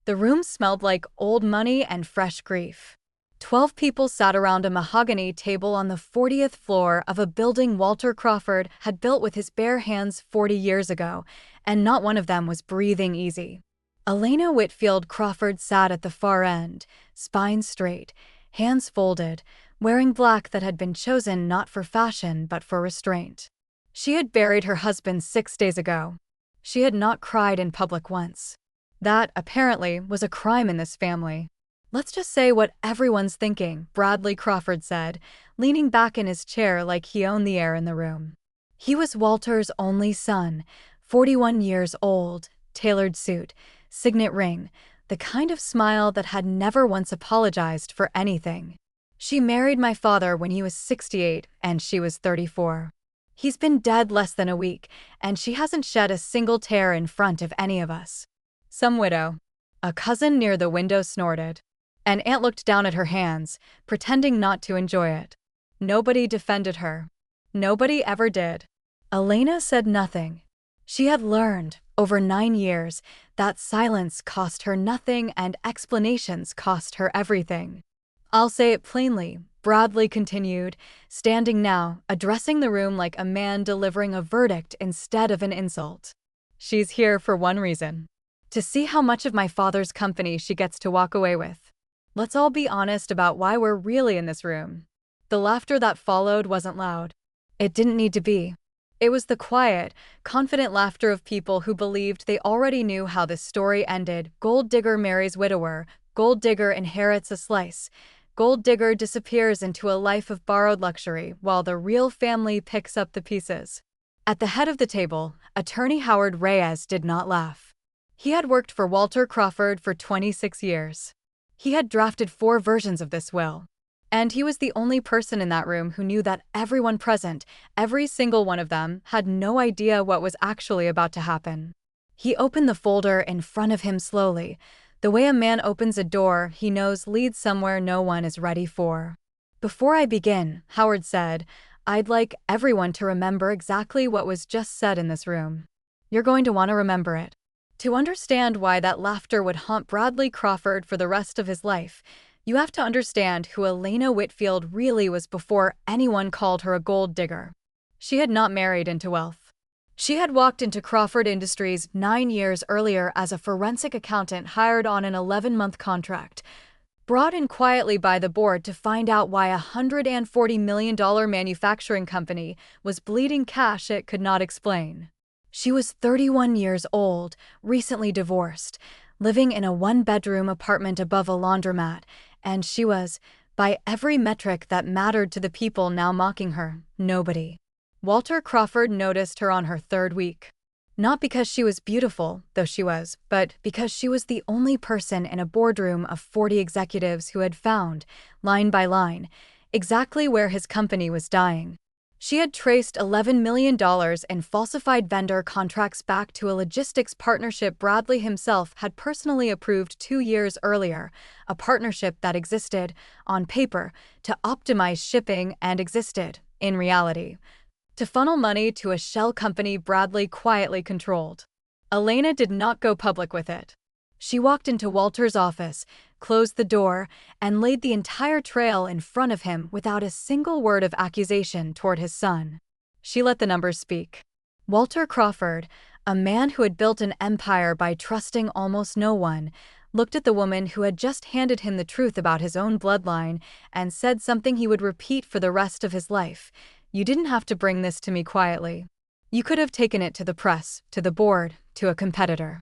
The room smelled like old money and fresh grief. 12 people sat around a mahogany table on the 40th floor of a building Walter Crawford had built with his bare hands 40 years ago, and not one of them was breathing easy. Elena Whitfield Crawford sat at the far end, spine straight, hands folded, wearing black that had been chosen not for fashion but for restraint. She had buried her husband 6 days ago. She had not cried in public once. That, apparently, was a crime in this family. "Let's just say what everyone's thinking," Bradley Crawford said, leaning back in his chair like he owned the air in the room. He was Walter's only son, 41 years old, tailored suit, signet ring, the kind of smile that had never once apologized for anything. "She married my father when he was 68 and she was 34. He's been dead less than a week, and she hasn't shed a single tear in front of any of us." Some widow. A cousin near the window snorted. An aunt looked down at her hands, pretending not to enjoy it. Nobody defended her. Nobody ever did. Elena said nothing. She had learned, over 9 years, that silence cost her nothing and explanations cost her everything. "I'll say it plainly," Bradley continued, standing now, addressing the room like a man delivering a verdict instead of an insult. "She's here for one reason. To see how much of my father's company she gets to walk away with. Let's all be honest about why we're really in this room." The laughter that followed wasn't loud. It didn't need to be. It was the quiet, confident laughter of people who believed they already knew how this story ended. Gold digger marries widower, gold digger inherits a slice, gold digger disappears into a life of borrowed luxury while the real family picks up the pieces. At the head of the table, attorney Howard Reyes did not laugh. He had worked for Walter Crawford for 26 years. He had drafted 4 versions of this will. And he was the only person in that room who knew that everyone present, every single one of them, had no idea what was actually about to happen. He opened the folder in front of him slowly, the way a man opens a door he knows leads somewhere no one is ready for. "Before I begin," Howard said, "I'd like everyone to remember exactly what was just said in this room. You're going to want to remember it. To understand why that laughter would haunt Bradley Crawford for the rest of his life, you have to understand who Elena Whitfield really was before anyone called her a gold digger. She had not married into wealth. She had walked into Crawford Industries 9 years earlier as a forensic accountant hired on an 11-month contract, brought in quietly by the board to find out why a $140 million manufacturing company was bleeding cash it could not explain. She was 31 years old, recently divorced, living in a 1-bedroom apartment above a laundromat, and she was, by every metric that mattered to the people now mocking her, nobody. Walter Crawford noticed her on her 3rd week. Not because she was beautiful, though she was, but because she was the only person in a boardroom of 40 executives who had found, line by line, exactly where his company was dying. She had traced $11 million in falsified vendor contracts back to a logistics partnership Bradley himself had personally approved 2 years earlier, a partnership that existed, on paper, to optimize shipping and existed, in reality, to funnel money to a shell company Bradley quietly controlled. Elena did not go public with it. She walked into Walter's office, closed the door, and laid the entire trail in front of him without a single word of accusation toward his son. She let the numbers speak. Walter Crawford, a man who had built an empire by trusting almost no one, looked at the woman who had just handed him the truth about his own bloodline and said something he would repeat for the rest of his life. "You didn't have to bring this to me quietly. You could have taken it to the press, to the board, to a competitor.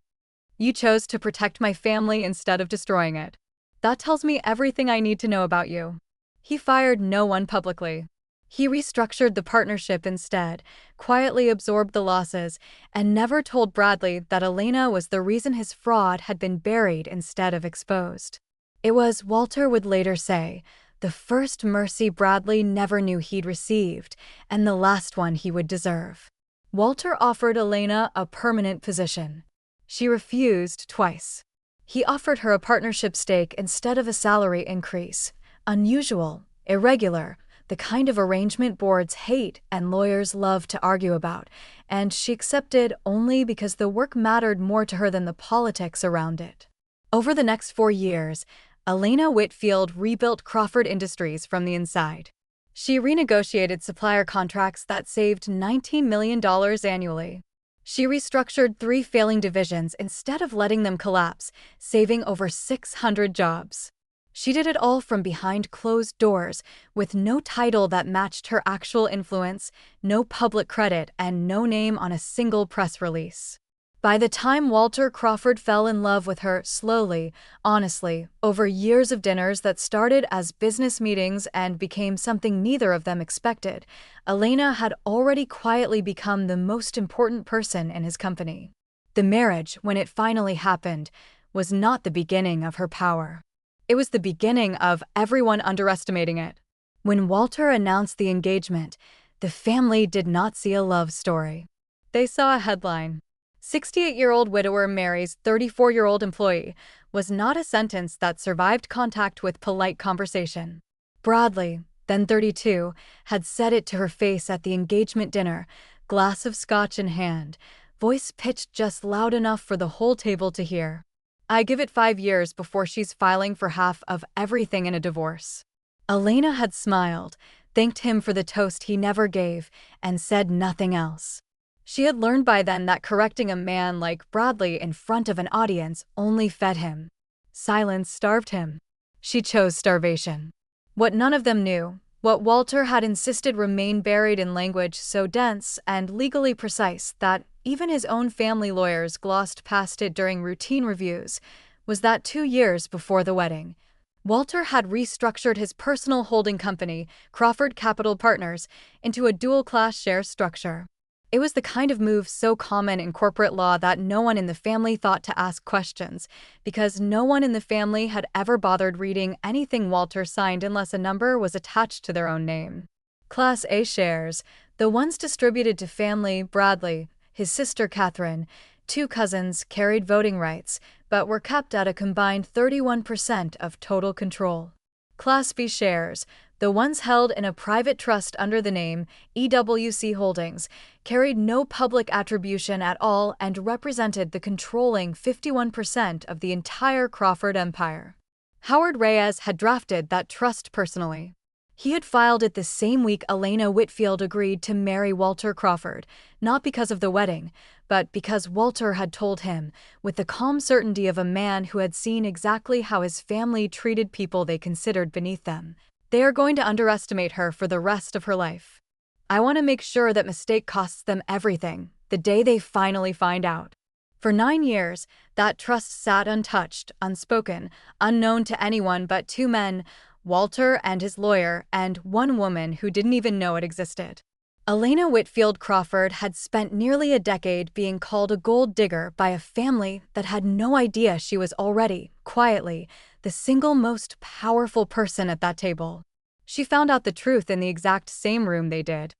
You chose to protect my family instead of destroying it. That tells me everything I need to know about you." He fired no one publicly. He restructured the partnership instead, quietly absorbed the losses, and never told Bradley that Elena was the reason his fraud had been buried instead of exposed. It was, Walter would later say, the first mercy Bradley never knew he'd received, and the last one he would deserve. Walter offered Elena a permanent position. She refused twice. He offered her a partnership stake instead of a salary increase. Unusual, irregular, the kind of arrangement boards hate and lawyers love to argue about, and she accepted only because the work mattered more to her than the politics around it. Over the next 4 years, Elena Whitfield rebuilt Crawford Industries from the inside. She renegotiated supplier contracts that saved $19 million annually. She restructured 3 failing divisions instead of letting them collapse, saving over 600 jobs. She did it all from behind closed doors, with no title that matched her actual influence, no public credit, and no name on a single press release. By the time Walter Crawford fell in love with her slowly, honestly, over years of dinners that started as business meetings and became something neither of them expected, Elena had already quietly become the most important person in his company. The marriage, when it finally happened, was not the beginning of her power. It was the beginning of everyone underestimating it. When Walter announced the engagement, the family did not see a love story. They saw a headline. 68-year-old widower marries 34-year-old employee was not a sentence that survived contact with polite conversation. Bradley, then 32, had said it to her face at the engagement dinner, glass of scotch in hand, voice pitched just loud enough for the whole table to hear. I give it 5 years before she's filing for half of everything in a divorce. Elena had smiled, thanked him for the toast he never gave, and said nothing else. She had learned by then that correcting a man like Bradley in front of an audience only fed him. Silence starved him. She chose starvation. What none of them knew, what Walter had insisted remained buried in language so dense and legally precise that even his own family lawyers glossed past it during routine reviews, was that 2 years before the wedding, Walter had restructured his personal holding company, Crawford Capital Partners, into a dual-class share structure. It was the kind of move so common in corporate law that no one in the family thought to ask questions, because no one in the family had ever bothered reading anything Walter signed unless a number was attached to their own name. Class A shares, the ones distributed to family Bradley, his sister Catherine, 2 cousins, carried voting rights, but were kept at a combined 31% of total control. Class B shares, the ones held in a private trust under the name EWC Holdings, carried no public attribution at all and represented the controlling 51% of the entire Crawford empire. Howard Reyes had drafted that trust personally. He had filed it the same week Elena Whitfield agreed to marry Walter Crawford, not because of the wedding, but because Walter had told him, with the calm certainty of a man who had seen exactly how his family treated people they considered beneath them, they are going to underestimate her for the rest of her life. I want to make sure that mistake costs them everything, the day they finally find out. For 9 years, that trust sat untouched, unspoken, unknown to anyone but 2 men, Walter and his lawyer, and 1 woman who didn't even know it existed. Elena Whitfield Crawford had spent nearly a decade being called a gold digger by a family that had no idea she was already, quietly, the single most powerful person at that table. She found out the truth in the exact same room they did.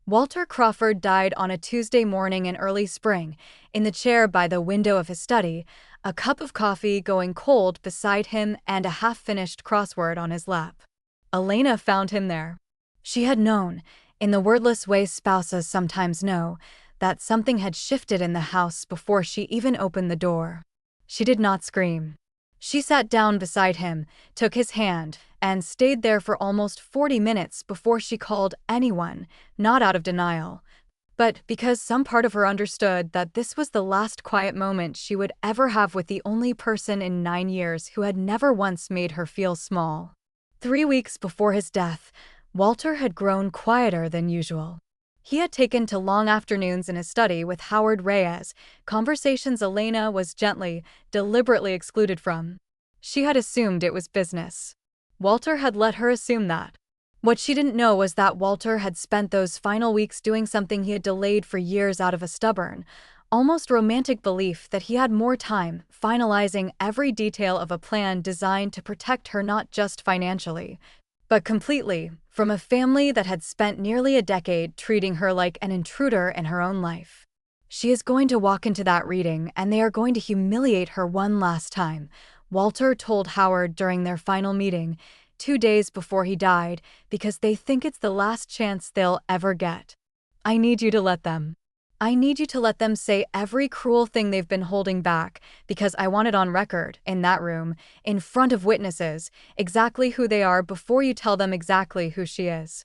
Walter Crawford died on a Tuesday morning in early spring, in the chair by the window of his study, a cup of coffee going cold beside him and a half-finished crossword on his lap. Elena found him there. She had known, in the wordless way spouses sometimes know, that something had shifted in the house before she even opened the door. She did not scream. She sat down beside him, took his hand, and stayed there for almost 40 minutes before she called anyone, not out of denial, but because some part of her understood that this was the last quiet moment she would ever have with the only person in 9 years who had never once made her feel small. 3 weeks before his death, Walter had grown quieter than usual. He had taken to long afternoons in his study with Howard Reyes, conversations Elena was gently, deliberately excluded from. She had assumed it was business. Walter had let her assume that. What she didn't know was that Walter had spent those final weeks doing something he had delayed for years out of a stubborn, almost romantic belief that he had more time, finalizing every detail of a plan designed to protect her not just financially, but completely, from a family that had spent nearly a decade treating her like an intruder in her own life. She is going to walk into that reading and they are going to humiliate her one last time, Walter told Howard during their final meeting, 2 days before he died, because they think it's the last chance they'll ever get. I need you to let them. I need you to let them say every cruel thing they've been holding back, because I want it on record, in that room, in front of witnesses, exactly who they are before you tell them exactly who she is.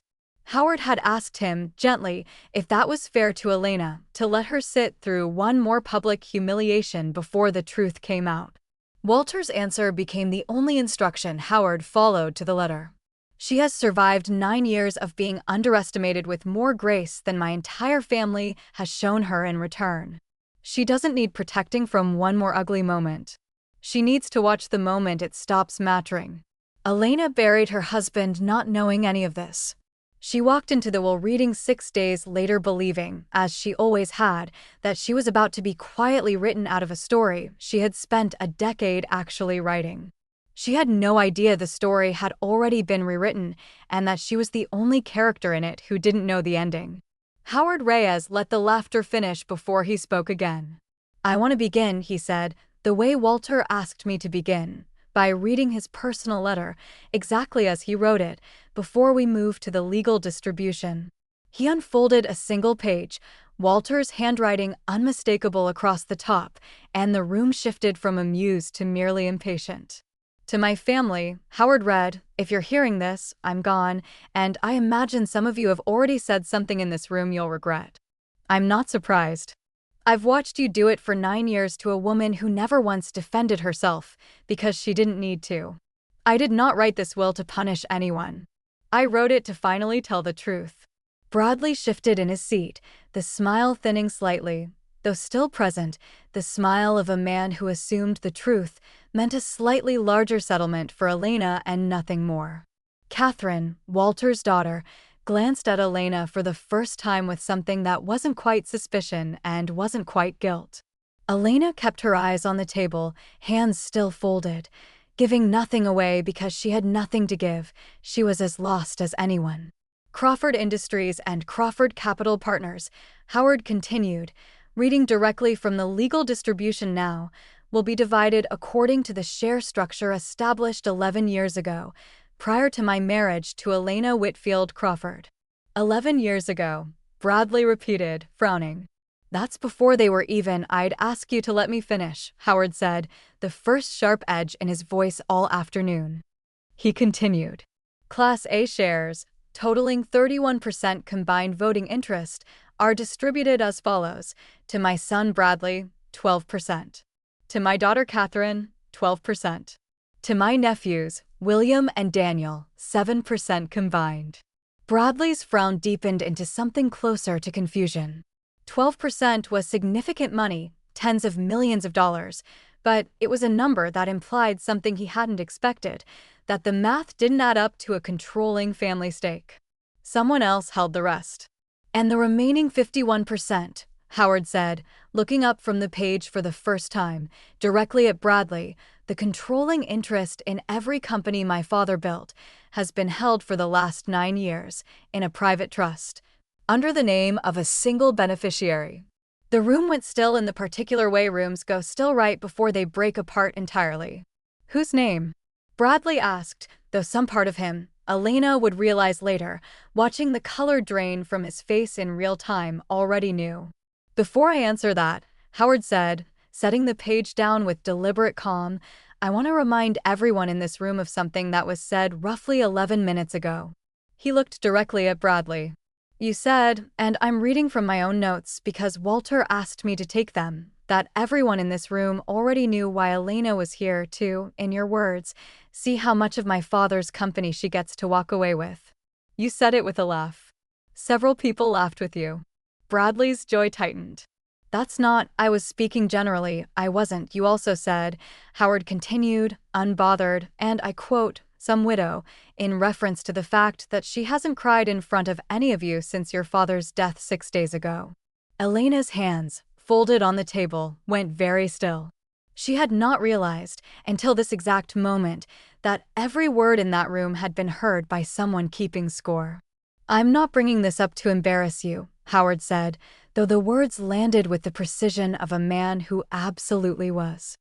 Howard had asked him, gently, if that was fair to Elena, to let her sit through one more public humiliation before the truth came out. Walter's answer became the only instruction Howard followed to the letter. She has survived 9 years of being underestimated with more grace than my entire family has shown her in return. She doesn't need protecting from one more ugly moment. She needs to watch the moment it stops mattering. Elena buried her husband not knowing any of this. She walked into the will reading 6 days later believing, as she always had, that she was about to be quietly written out of a story she had spent a decade actually writing. She had no idea the story had already been rewritten and that she was the only character in it who didn't know the ending. Howard Reyes let the laughter finish before he spoke again. I want to begin, he said, the way Walter asked me to begin, by reading his personal letter, exactly as he wrote it, before we moved to the legal distribution. He unfolded a single page, Walter's handwriting unmistakable across the top, and the room shifted from amused to merely impatient. To my family, Howard read, if you're hearing this, I'm gone, and I imagine some of you have already said something in this room you'll regret. I'm not surprised. I've watched you do it for 9 years to a woman who never once defended herself, because she didn't need to. I did not write this will to punish anyone. I wrote it to finally tell the truth. Bradley shifted in his seat, the smile thinning slightly. Though still present, the smile of a man who assumed the truth meant a slightly larger settlement for Elena and nothing more. Catherine, Walter's daughter, glanced at Elena for the first time with something that wasn't quite suspicion and wasn't quite guilt. Elena kept her eyes on the table, hands still folded, giving nothing away because she had nothing to give. She was as lost as anyone. Crawford Industries and Crawford Capital Partners, Howard continued, reading directly from the legal distribution now, will be divided according to the share structure established 11 years ago, prior to my marriage to Elena Whitfield Crawford. 11 years ago, Bradley repeated, frowning. That's before they were even. I'd ask you to let me finish, Howard said, the first sharp edge in his voice all afternoon. He continued. Class A shares, totaling 31% combined voting interest, are distributed as follows: to my son Bradley, 12%. To my daughter Catherine, 12%. To my nephews, William and Daniel, 7% combined. Bradley's frown deepened into something closer to confusion. 12% was significant money, tens of millions of dollars, but it was a number that implied something he hadn't expected, that the math didn't add up to a controlling family stake. Someone else held the rest. And the remaining 51%, Howard said, looking up from the page for the first time, directly at Bradley, the controlling interest in every company my father built has been held for the last 9 years in a private trust, under the name of a single beneficiary. The room went still in the particular way rooms go still right before they break apart entirely. Whose name? Bradley asked, though some part of him, Elena would realize later, watching the color drain from his face in real time, already knew. Before I answer that, Howard said, setting the page down with deliberate calm, I want to remind everyone in this room of something that was said roughly 11 minutes ago. He looked directly at Bradley. You said, and I'm reading from my own notes because Walter asked me to take them, that everyone in this room already knew why Elena was here to, in your words, see how much of my father's company she gets to walk away with. You said it with a laugh. Several people laughed with you. Bradley's joy tightened. That's not, I was speaking generally, I wasn't. You also said, Howard continued, unbothered, and I quote, some widow, in reference to the fact that she hasn't cried in front of any of you since your father's death 6 days ago. Elena's hands, folded on the table, went very still. She had not realized, until this exact moment, that every word in that room had been heard by someone keeping score. I'm not bringing this up to embarrass you, Howard said, though the words landed with the precision of a man who absolutely was.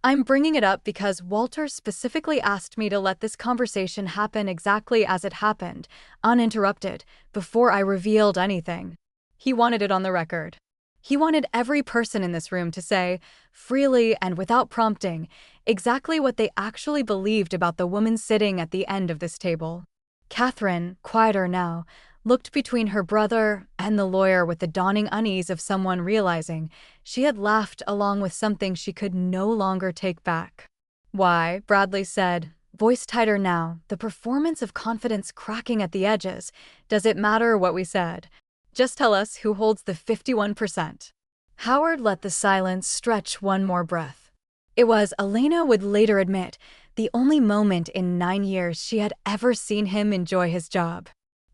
I'm bringing it up because Walter specifically asked me to let this conversation happen exactly as it happened, uninterrupted, before I revealed anything. He wanted it on the record. He wanted every person in this room to say, freely and without prompting, exactly what they actually believed about the woman sitting at the end of this table. Catherine, quieter now, looked between her brother and the lawyer with the dawning unease of someone realizing she had laughed along with something she could no longer take back. "Why," Bradley said, voice tighter now, the performance of confidence cracking at the edges, "does it matter what we said? Just tell us who holds the 51%. Howard let the silence stretch one more breath. It was, Elena would later admit, the only moment in 9 years she had ever seen him enjoy his job.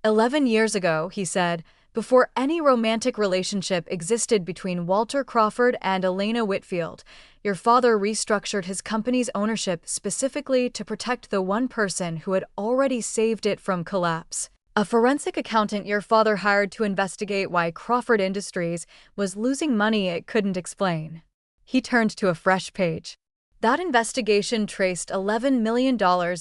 11 years ago, he said, before any romantic relationship existed between Walter Crawford and Elena Whitfield, your father restructured his company's ownership specifically to protect the one person who had already saved it from collapse. A forensic accountant your father hired to investigate why Crawford Industries was losing money it couldn't explain." He turned to a fresh page. That investigation traced $11 million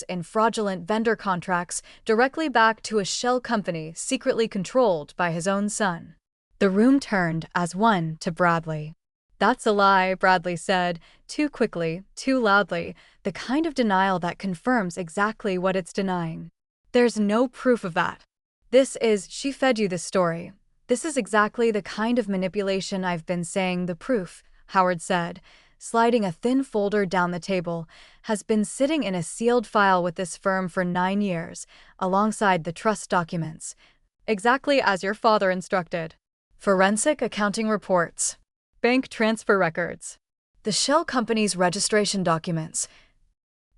in fraudulent vendor contracts directly back to a shell company secretly controlled by his own son. The room turned as one to Bradley. "That's a lie," Bradley said, too quickly, too loudly, the kind of denial that confirms exactly what it's denying. "There's no proof of that. She fed you this story. This is exactly the kind of manipulation I've been saying the proof," Howard said, sliding a thin folder down the table, "has been sitting in a sealed file with this firm for 9 years, alongside the trust documents. Exactly as your father instructed. Forensic accounting reports. Bank transfer records. The shell company's registration documents,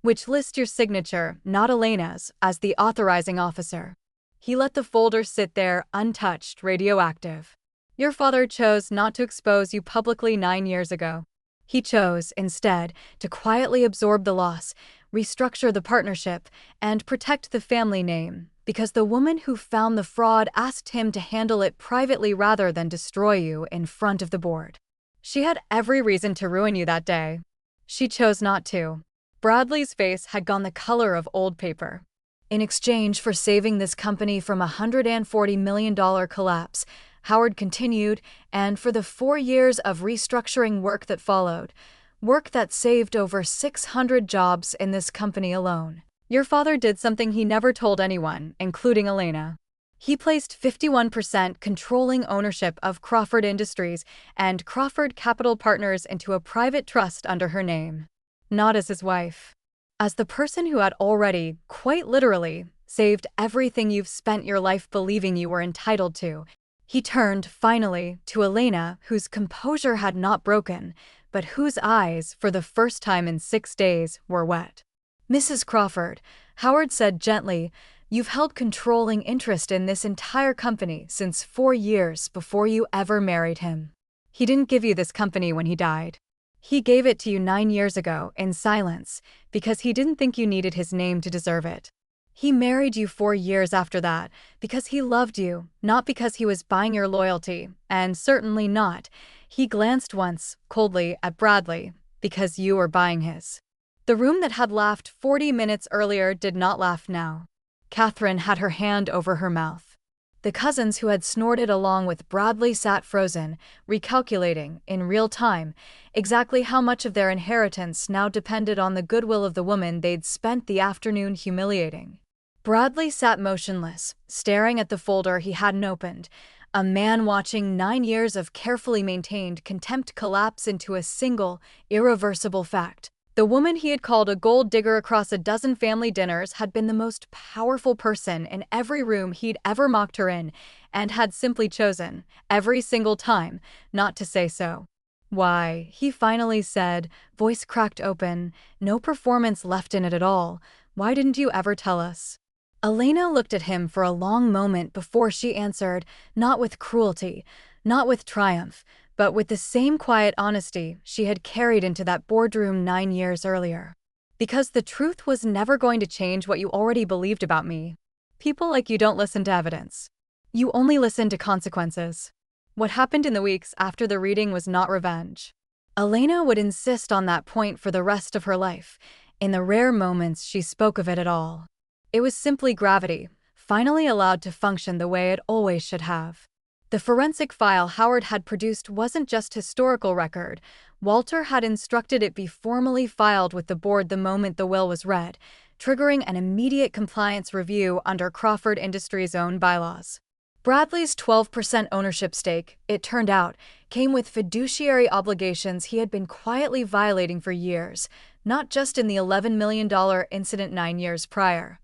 which list your signature, not Elena's, as the authorizing officer." He let the folder sit there, untouched, radioactive. "Your father chose not to expose you publicly 9 years ago. He chose, instead, to quietly absorb the loss, restructure the partnership, and protect the family name, because the woman who found the fraud asked him to handle it privately rather than destroy you in front of the board. She had every reason to ruin you that day. She chose not to." Bradley's face had gone the color of old paper. "In exchange for saving this company from a $140 million collapse," Howard continued, "and for the 4 years of restructuring work that followed, work that saved over 600 jobs in this company alone, your father did something he never told anyone, including Elena. He placed 51% controlling ownership of Crawford Industries and Crawford Capital Partners into a private trust under her name. Not as his wife. As the person who had already, quite literally, saved everything you've spent your life believing you were entitled to." He turned, finally, to Elena, whose composure had not broken, but whose eyes, for the first time in 6 days, were wet. "Mrs. Crawford," Howard said gently, "you've held controlling interest in this entire company since 4 years before you ever married him. He didn't give you this company when he died. He gave it to you 9 years ago, in silence, because he didn't think you needed his name to deserve it. He married you 4 years after that, because he loved you, not because he was buying your loyalty, and certainly not," he glanced once, coldly, at Bradley, "because you were buying his." The room that had laughed 40 minutes earlier did not laugh now. Catherine had her hand over her mouth. The cousins who had snorted along with Bradley sat frozen, recalculating, in real time, exactly how much of their inheritance now depended on the goodwill of the woman they'd spent the afternoon humiliating. Bradley sat motionless, staring at the folder he hadn't opened, a man watching 9 years of carefully maintained contempt collapse into a single, irreversible fact. The woman he had called a gold digger across a dozen family dinners had been the most powerful person in every room he'd ever mocked her in, and had simply chosen, every single time, not to say so. "Why," he finally said, voice cracked open, no performance left in it at all, "why didn't you ever tell us?" Elena looked at him for a long moment before she answered, not with cruelty, not with triumph, but with the same quiet honesty she had carried into that boardroom 9 years earlier. "Because the truth was never going to change what you already believed about me. People like you don't listen to evidence. You only listen to consequences. What happened in the weeks after the reading was not revenge." Elena would insist on that point for the rest of her life, in the rare moments she spoke of it at all. It was simply gravity, finally allowed to function the way it always should have. The forensic file Howard had produced wasn't just historical record. Walter had instructed it be formally filed with the board the moment the will was read, triggering an immediate compliance review under Crawford Industries' own bylaws. Bradley's 12% ownership stake, it turned out, came with fiduciary obligations he had been quietly violating for years, not just in the $11 million incident 9 years prior,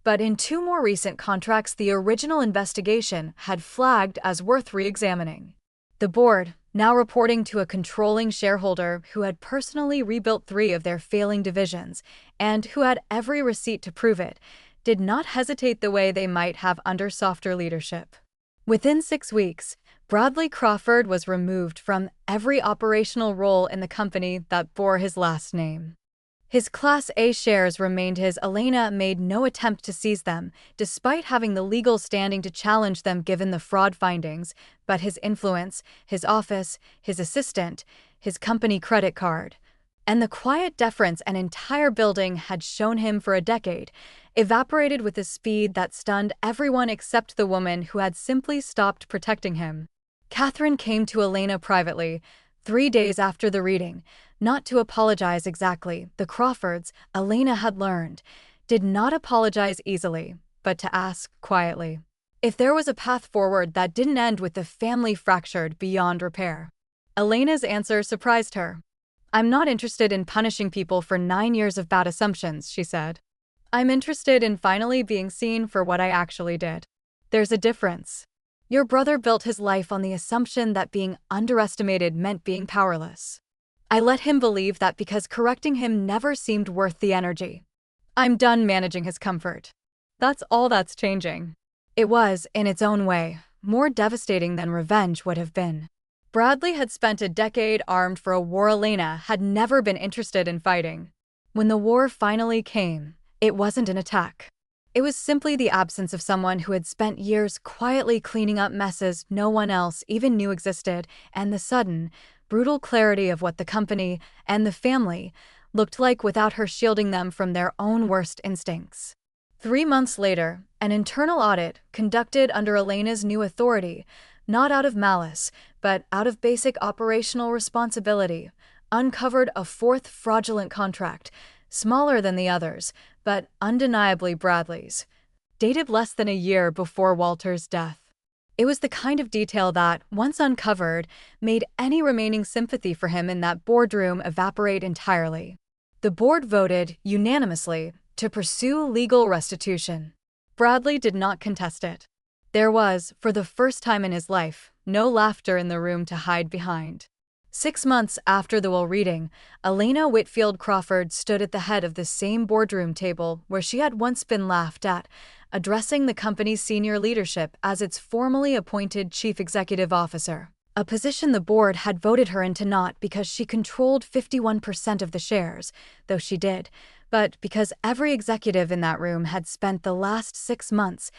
but in 2 more recent contracts the original investigation had flagged as worth re-examining. The board, now reporting to a controlling shareholder who had personally rebuilt 3 of their failing divisions and who had every receipt to prove it, did not hesitate the way they might have under softer leadership. Within 6 weeks, Bradley Crawford was removed from every operational role in the company that bore his last name. His Class A shares remained his. Elena made no attempt to seize them, despite having the legal standing to challenge them given the fraud findings, but his influence, his office, his assistant, his company credit card, and the quiet deference an entire building had shown him for a decade, evaporated with a speed that stunned everyone except the woman who had simply stopped protecting him. Catherine came to Elena privately, 3 days after the reading, not to apologize exactly. The Crawfords, Elena had learned, did not apologize easily, but to ask quietly if there was a path forward that didn't end with the family fractured beyond repair. Elena's answer surprised her. "I'm not interested in punishing people for 9 years of bad assumptions," she said. "I'm interested in finally being seen for what I actually did. There's a difference. Your brother built his life on the assumption that being underestimated meant being powerless. I let him believe that because correcting him never seemed worth the energy. I'm done managing his comfort. That's all that's changing." It was, in its own way, more devastating than revenge would have been. Bradley had spent a decade armed for a war Elena had never been interested in fighting. When the war finally came, it wasn't an attack. It was simply the absence of someone who had spent years quietly cleaning up messes no one else even knew existed, and the sudden, brutal clarity of what the company and the family looked like without her shielding them from their own worst instincts. 3 months later, an internal audit, conducted under Elena's new authority, not out of malice, but out of basic operational responsibility, uncovered a 4th fraudulent contract, smaller than the others, but undeniably Bradley's, dated less than a year before Walter's death. It was the kind of detail that, once uncovered, made any remaining sympathy for him in that boardroom evaporate entirely. The board voted, unanimously, to pursue legal restitution. Bradley did not contest it. There was, for the first time in his life, no laughter in the room to hide behind. 6 months after the will reading, Elena Whitfield Crawford stood at the head of the same boardroom table where she had once been laughed at, addressing the company's senior leadership as its formally appointed chief executive officer, a position the board had voted her into not because she controlled 51% of the shares, though she did, but because every executive in that room had spent the last 6 months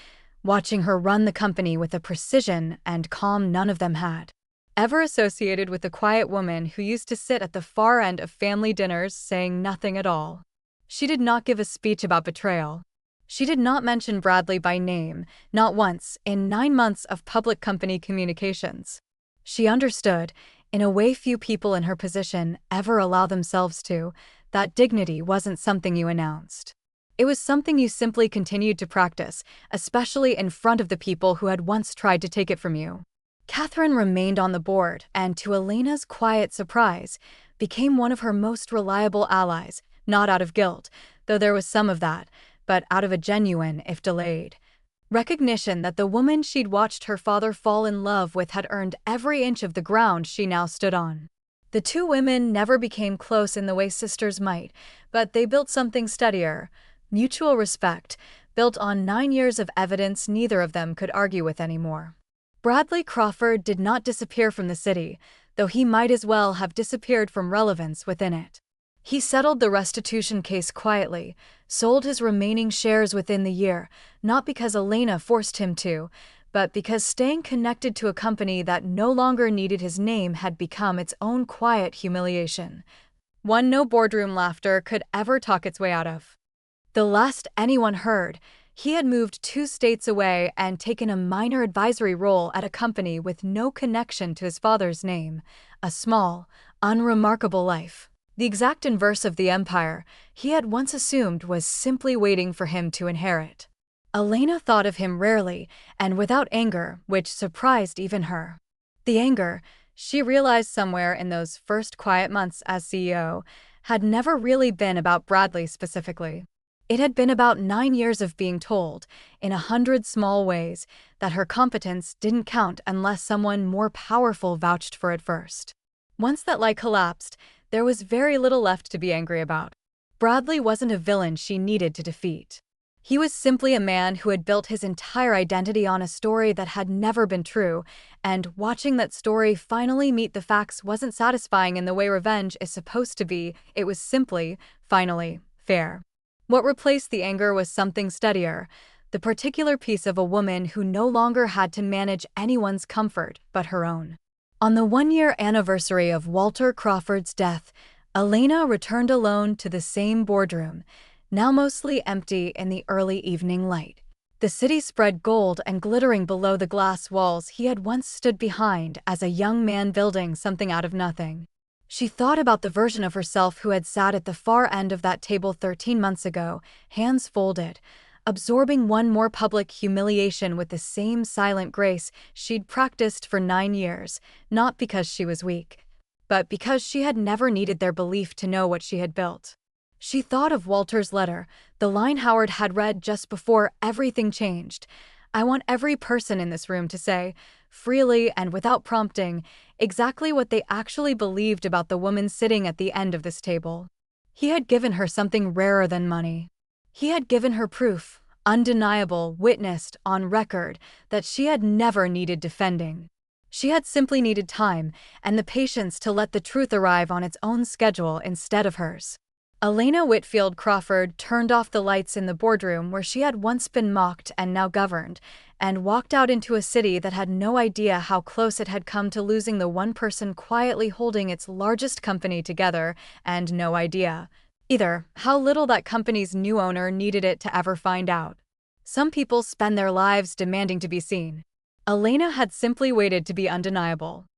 watching her run the company with a precision and calm none of them had ever associated with the quiet woman who used to sit at the far end of family dinners saying nothing at all. She did not give a speech about betrayal. She did not mention Bradley by name, not once, in 9 months of public company communications. She understood, in a way few people in her position ever allow themselves to, that dignity wasn't something you announced. It was something you simply continued to practice, especially in front of the people who had once tried to take it from you. Catherine remained on the board and, to Elena's quiet surprise, became one of her most reliable allies, not out of guilt, though there was some of that, but out of a genuine, if delayed, recognition that the woman she'd watched her father fall in love with had earned every inch of the ground she now stood on. The 2 women never became close in the way sisters might, but they built something steadier, mutual respect, built on 9 years of evidence neither of them could argue with anymore. Bradley Crawford did not disappear from the city, though he might as well have disappeared from relevance within it. He settled the restitution case quietly, sold his remaining shares within the year, not because Elena forced him to, but because staying connected to a company that no longer needed his name had become its own quiet humiliation, one no boardroom laughter could ever talk its way out of. The last anyone heard, He had moved 2 states away and taken a minor advisory role at a company with no connection to his father's name, a small, unremarkable life. The exact inverse of the empire he had once assumed was simply waiting for him to inherit. Elena thought of him rarely and without anger, which surprised even her. The anger, she realized somewhere in those first quiet months as CEO, had never really been about Bradley specifically. It had been about 9 years of being told, in 100 small ways, that her competence didn't count unless someone more powerful vouched for it first. Once that lie collapsed, there was very little left to be angry about. Bradley wasn't a villain she needed to defeat. He was simply a man who had built his entire identity on a story that had never been true, and watching that story finally meet the facts wasn't satisfying in the way revenge is supposed to be. It was simply, finally, fair. What replaced the anger was something steadier, the particular piece of a woman who no longer had to manage anyone's comfort but her own. On the 1-year anniversary of Walter Crawford's death, Elena returned alone to the same boardroom, now mostly empty in the early evening light. The city spread gold and glittering below the glass walls he had once stood behind as a young man building something out of nothing. She thought about the version of herself who had sat at the far end of that table 13 months ago, hands folded, absorbing one more public humiliation with the same silent grace she'd practiced for 9 years, not because she was weak, but because she had never needed their belief to know what she had built. She thought of Walter's letter, the line Howard had read just before everything changed. I want every person in this room to say, freely and without prompting, exactly what they actually believed about the woman sitting at the end of this table. He had given her something rarer than money. He had given her proof, undeniable, witnessed, on record, that she had never needed defending. She had simply needed time and the patience to let the truth arrive on its own schedule instead of hers. Elena Whitfield Crawford turned off the lights in the boardroom where she had once been mocked and now governed, and walked out into a city that had no idea how close it had come to losing the one person quietly holding its largest company together, and no idea, either, how little that company's new owner needed it to ever find out. Some people spend their lives demanding to be seen. Elena had simply waited to be undeniable.